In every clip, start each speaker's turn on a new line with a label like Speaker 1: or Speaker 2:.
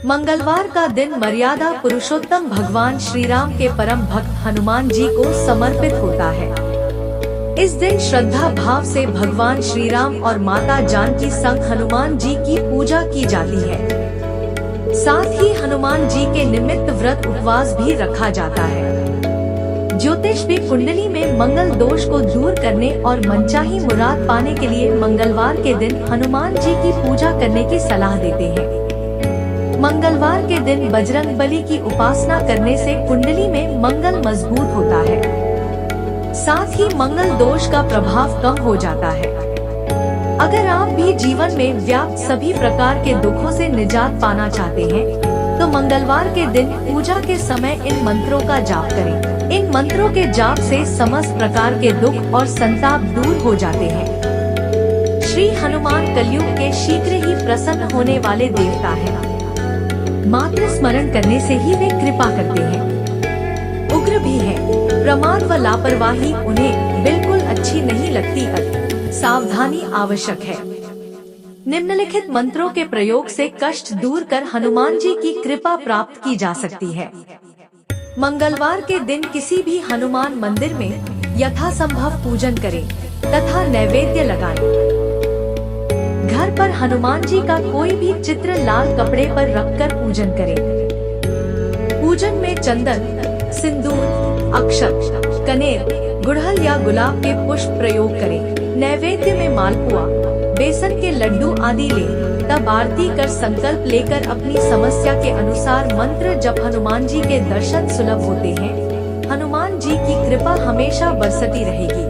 Speaker 1: मंगलवार का दिन मर्यादा पुरुषोत्तम भगवान श्री राम के परम भक्त हनुमान जी को समर्पित होता है। इस दिन श्रद्धा भाव से भगवान श्री राम और माता जानकी संग हनुमान जी की पूजा की जाती है। साथ ही हनुमान जी के निमित्त व्रत उपवास भी रखा जाता है। ज्योतिष भी कुंडली में मंगल दोष को दूर करने और मनचाही मुराद पाने के लिए मंगलवार के दिन हनुमान जी की पूजा करने की सलाह देते हैं। मंगलवार के दिन बजरंगबली की उपासना करने से कुंडली में मंगल मजबूत होता है। साथ ही मंगल दोष का प्रभाव कम हो जाता है। अगर आप भी जीवन में व्याप्त सभी प्रकार के दुखों से निजात पाना चाहते हैं, तो मंगलवार के दिन पूजा के समय इन मंत्रों का जाप करें। इन मंत्रों के जाप से समस्त प्रकार के दुख और संताप दूर हो जाते हैं। श्री हनुमान कलयुग के शीघ्र ही प्रसन्न होने वाले देवता हैं। मात्र स्मरण करने से ही वे कृपा करते हैं। उग्र भी है। प्रमाद व लापरवाही उन्हें बिल्कुल अच्छी नहीं लगती। सावधानी आवश्यक है। निम्नलिखित मंत्रों के प्रयोग से कष्ट दूर कर हनुमान जी की कृपा प्राप्त की जा सकती है। मंगलवार के दिन किसी भी हनुमान मंदिर में यथासंभव पूजन करें तथा नैवेद्य लगाएं। घर पर हनुमान जी का कोई भी चित्र लाल कपड़े पर रखकर पूजन करें। पूजन में चंदन, सिंदूर, अक्षत, कनेर, गुड़हल या गुलाब के पुष्प प्रयोग करें। नैवेद्य में मालपुआ, बेसन के लड्डू आदि लें। तब आरती कर संकल्प लेकर अपनी समस्या के अनुसार मंत्र जप हनुमान जी के दर्शन सुलभ होते हैं। हनुमान जी की कृपा हमेशा बरसती रहेगी।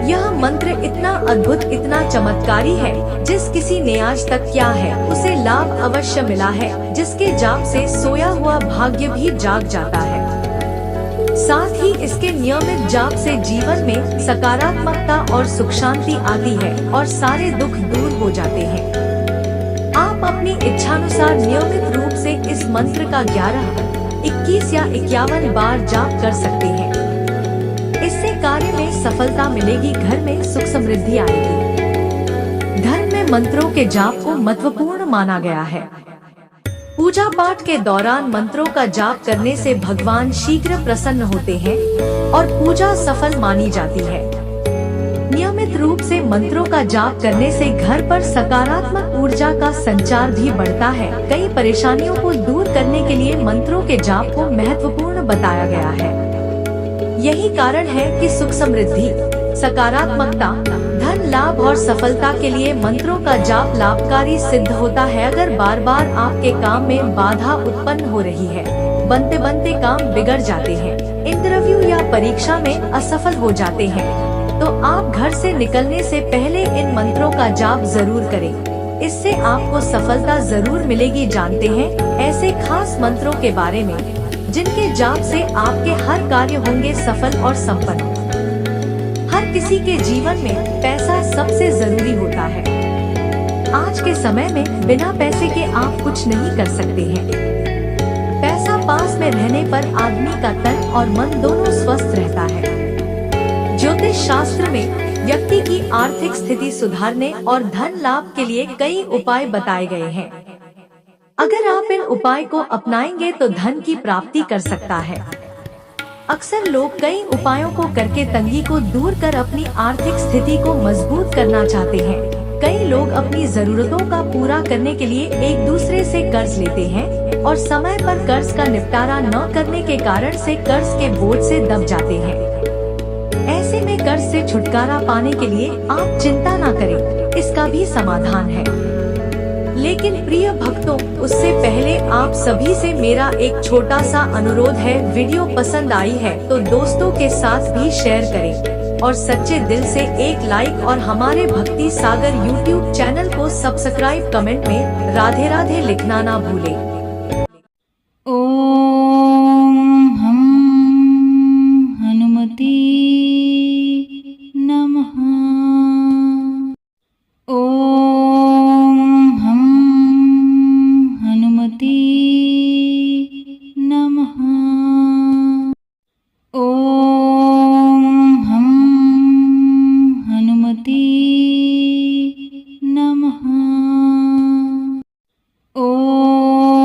Speaker 1: यह मंत्र इतना अद्भुत, इतना चमत्कारी है, जिस किसी ने आज तक किया है उसे लाभ अवश्य मिला है। जिसके जाप से सोया हुआ भाग्य भी जाग जाता है। साथ ही इसके नियमित जाप से जीवन में सकारात्मकता और सुख शांति आती है और सारे दुख दूर हो जाते हैं। आप अपनी इच्छानुसार नियमित रूप से इस मंत्र का 11, 21 या 51 बार जाप कर सकते हैं। इससे कार्य में सफलता मिलेगी, घर में सुख समृद्धि आएगी। धर्म में मंत्रों के जाप को महत्वपूर्ण माना गया है। पूजा पाठ के दौरान मंत्रों का जाप करने से भगवान शीघ्र प्रसन्न होते हैं और पूजा सफल मानी जाती है। नियमित रूप से मंत्रों का जाप करने से घर पर सकारात्मक ऊर्जा का संचार भी बढ़ता है। कई परेशानियों को दूर करने के लिए मंत्रों के जाप को महत्वपूर्ण बताया गया है। यही कारण है कि सुख समृद्धि, सकारात्मकता, धन लाभ और सफलता के लिए मंत्रों का जाप लाभकारी सिद्ध होता है। अगर बार बार आपके काम में बाधा उत्पन्न हो रही है, बनते बनते काम बिगड़ जाते हैं, इंटरव्यू या परीक्षा में असफल हो जाते हैं, तो आप घर से निकलने से पहले इन मंत्रों का जाप जरूर करें। इससे आपको सफलता जरूर मिलेगी। जानते हैं ऐसे खास मंत्रों के बारे में जिनके जाप से आपके हर कार्य होंगे सफल और संपन्न। हर किसी के जीवन में पैसा सबसे जरूरी होता है। आज के समय में बिना पैसे के आप कुछ नहीं कर सकते हैं। पैसा पास में रहने पर आदमी का तन और मन दोनों स्वस्थ रहता है। ज्योतिष शास्त्र में व्यक्ति की आर्थिक स्थिति सुधारने और धन लाभ के लिए कई उपाय बताए गए हैं। अगर आप इन उपाय को अपनाएंगे तो धन की प्राप्ति कर सकता है। अक्सर लोग कई उपायों को करके तंगी को दूर कर अपनी आर्थिक स्थिति को मजबूत करना चाहते हैं। कई लोग अपनी जरूरतों का पूरा करने के लिए एक दूसरे से कर्ज लेते हैं और समय पर कर्ज का निपटारा न करने के कारण से कर्ज के बोझ से दब जाते हैं। ऐसे में कर्ज से छुटकारा पाने के लिए आप चिंता न करें, इसका भी समाधान है। लेकिन प्रिय भक्तों, उससे पहले आप सभी से मेरा एक छोटा सा अनुरोध है। वीडियो पसंद आई है तो दोस्तों के साथ भी शेयर करें और सच्चे दिल से एक लाइक और हमारे भक्ति सागर यूट्यूब चैनल को सब्सक्राइब, कमेंट में राधे राधे लिखना ना भूलें।
Speaker 2: ओम हम हनुमती नमः। ओम हम हनुमती नमः। ओम हम हनुमती नमः। ओम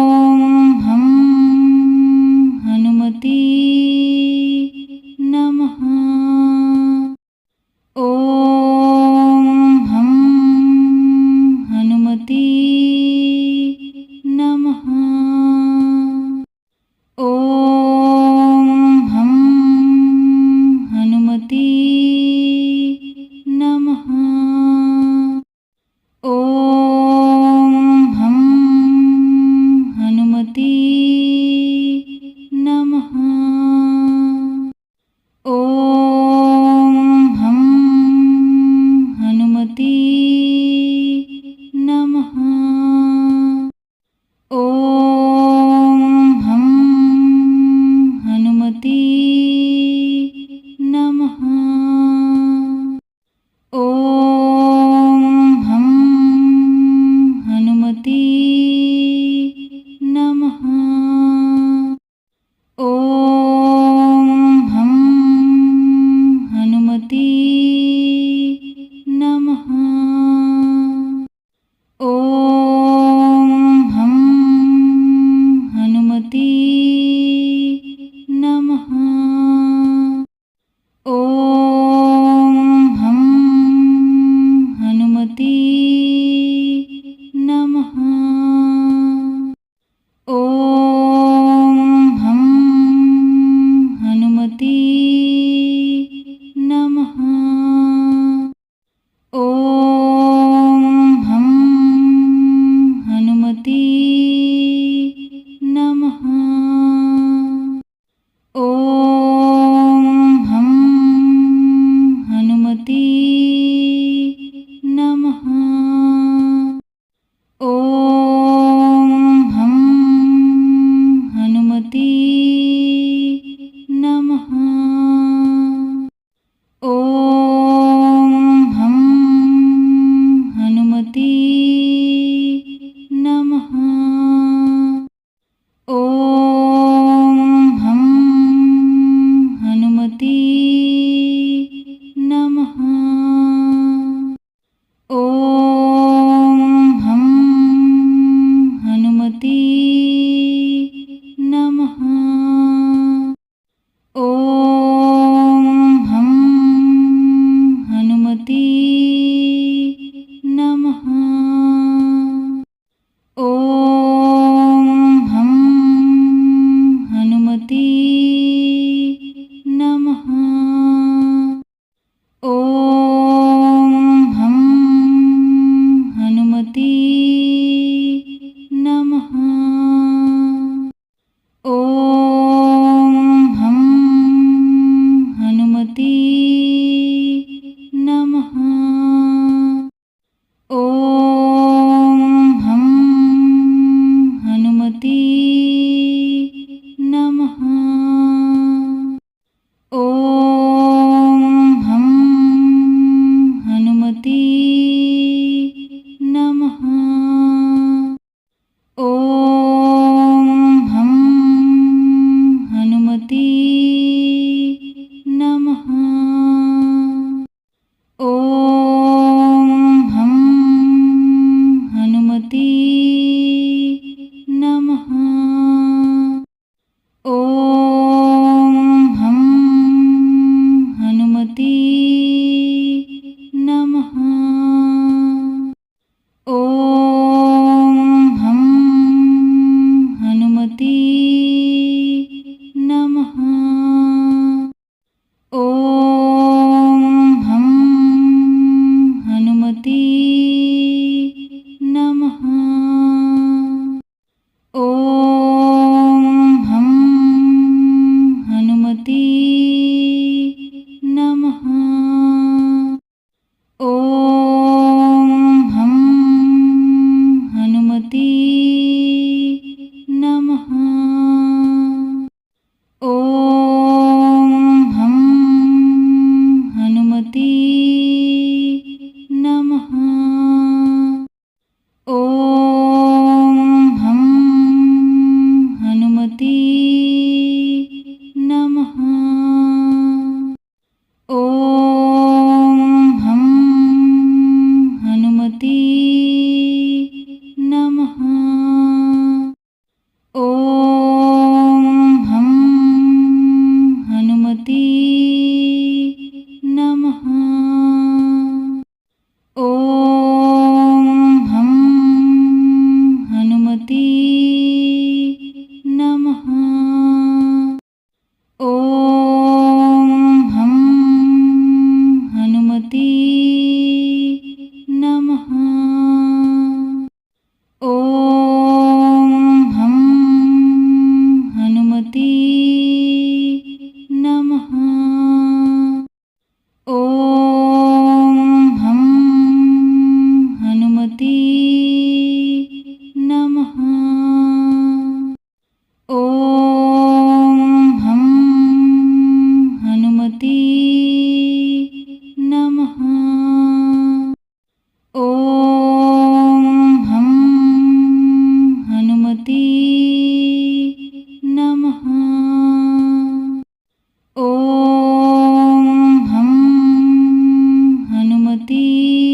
Speaker 2: ह्रीं